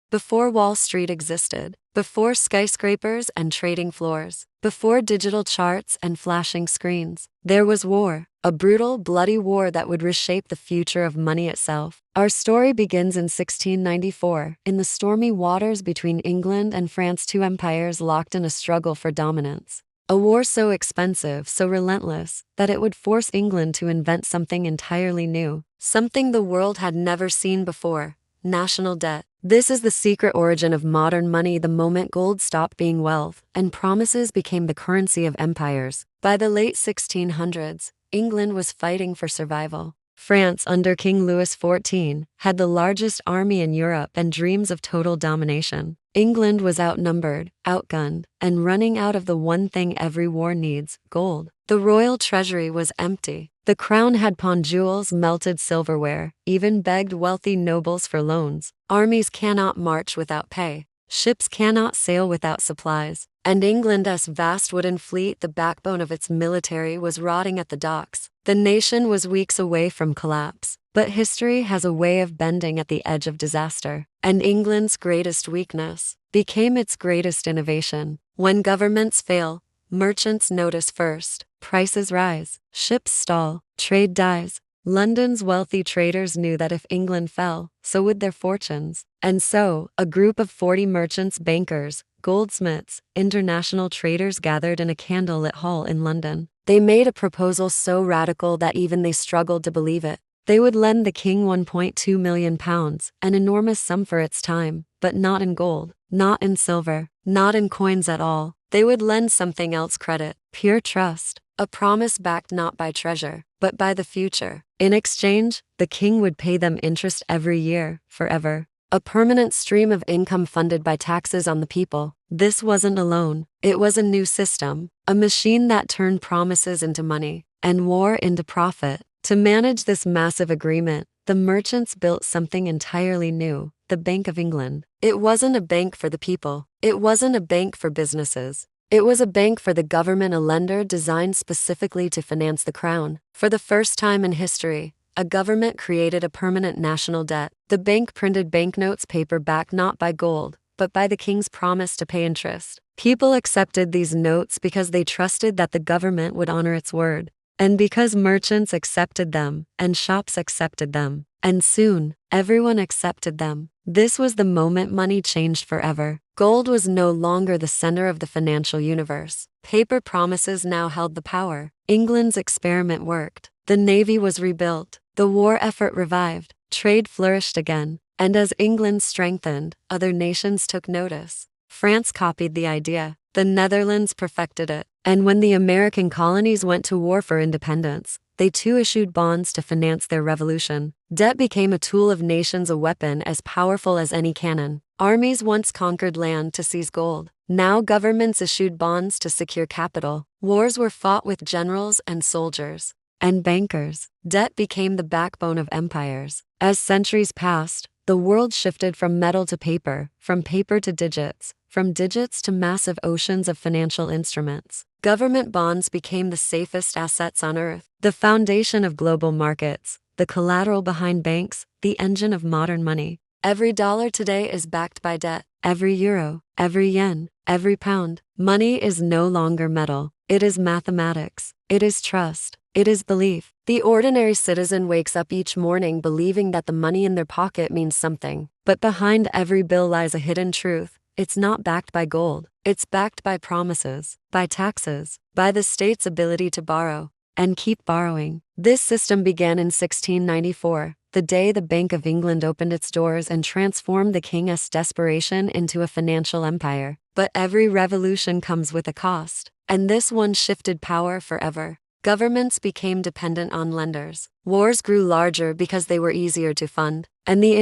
Before Wall Street existed, before skyscrapers and trading floors, before digital charts and flashing screens, there was war, a brutal, bloody war that would reshape the future of money itself. Our story begins in 1694, in the stormy waters between England and France, two empires locked in a struggle for dominance. A war so expensive, so relentless, that it would force England to invent something entirely new, something the world had never seen before: national debt. This is the secret origin of modern money, the moment gold stopped being wealth and promises became the currency of empires. By the late 1600s, England was fighting for survival. France, under King Louis XIV, had the largest army in Europe and dreams of total domination. England was outnumbered, outgunned, and running out of the one thing every war needs: gold. The royal treasury was empty. The crown had pawned jewels, melted silverware, even begged wealthy nobles for loans. Armies cannot march without pay. Ships cannot sail without supplies. And England's vast wooden fleet, the backbone of its military, was rotting at the docks. The nation was weeks away from collapse. But history has a way of bending at the edge of disaster. And England's greatest weakness became its greatest innovation. When governments fail, merchants notice first. Prices rise, ships stall, trade dies. London's wealthy traders knew that if England fell, so would their fortunes. And so, a group of 40 merchants, bankers, goldsmiths, international traders gathered in a candlelit hall in London. They made a proposal so radical that even they struggled to believe it. They would lend the king £1.2 million, an enormous sum for its time, but not in gold, not in silver, not in coins at all. They would lend something else: credit, pure trust, a promise backed not by treasure, but by the future. In exchange, the king would pay them interest every year, forever. A permanent stream of income funded by taxes on the people. This wasn't a loan, it was a new system, a machine that turned promises into money, and war into profit. To manage this massive agreement, the merchants built something entirely new: the Bank of England. It wasn't a bank for the people. It wasn't a bank for businesses. It was a bank for the government, a lender designed specifically to finance the crown. For the first time in history, a government created a permanent national debt. The bank printed banknotes, paper backed not by gold, but by the king's promise to pay interest. People accepted these notes because they trusted that the government would honor its word. And because merchants accepted them, and shops accepted them, and soon, everyone accepted them. This was the moment money changed forever. Gold was no longer the center of the financial universe. Paper promises now held the power. England's experiment worked. The navy was rebuilt. The war effort revived. Trade flourished again. And as England strengthened, other nations took notice. France copied the idea. The Netherlands perfected it. And when the American colonies went to war for independence, they too issued bonds to finance their revolution. Debt became a tool of nations, a weapon as powerful as any cannon. Armies once conquered land to seize gold. Now governments issued bonds to secure capital. Wars were fought with generals and soldiers and bankers. Debt became the backbone of empires. As centuries passed, the world shifted from metal to paper, from paper to digits, from digits to massive oceans of financial instruments. Government bonds became the safest assets on earth, the foundation of global markets, the collateral behind banks, the engine of modern money. Every dollar today is backed by debt. Every euro, every yen, every pound. Money is no longer metal. It is mathematics. It is trust. It is belief. The ordinary citizen wakes up each morning believing that the money in their pocket means something. But behind every bill lies a hidden truth. It's not backed by gold. It's backed by promises, by taxes, by the state's ability to borrow and keep borrowing. This system began in 1694, the day the Bank of England opened its doors and transformed the king's desperation into a financial empire. But every revolution comes with a cost, and this one shifted power forever. Governments became dependent on lenders. Wars grew larger because they were easier to fund, and the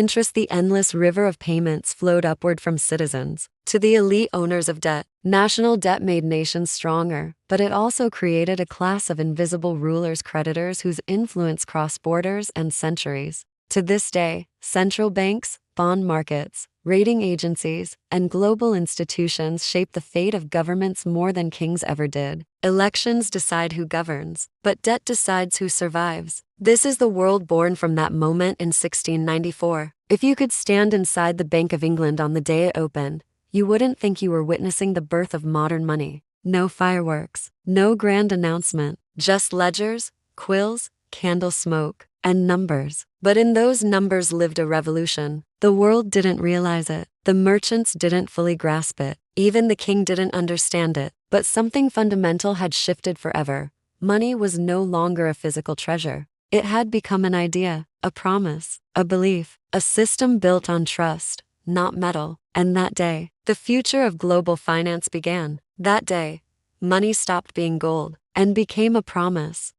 endless river of payments flowed upward from citizens to the elite owners of debt. National debt made nations stronger, but it also created a class of invisible rulers, creditors whose influence crossed borders and centuries. To this day, central banks, bond markets, rating agencies, and global institutions shape the fate of governments more than kings ever did. Elections decide who governs, but debt decides who survives. This is the world born from that moment in 1694. If you could stand inside the Bank of England on the day it opened, you wouldn't think you were witnessing the birth of modern money. No fireworks, no grand announcement, just ledgers, quills, candle smoke, and numbers. But in those numbers lived a revolution. The world didn't realize it. The merchants didn't fully grasp it. Even the king didn't understand it. But something fundamental had shifted forever. Money was no longer a physical treasure. It had become an idea, a promise, a belief, a system built on trust, not metal. And that day, the future of global finance began. That day, money stopped being gold and became a promise.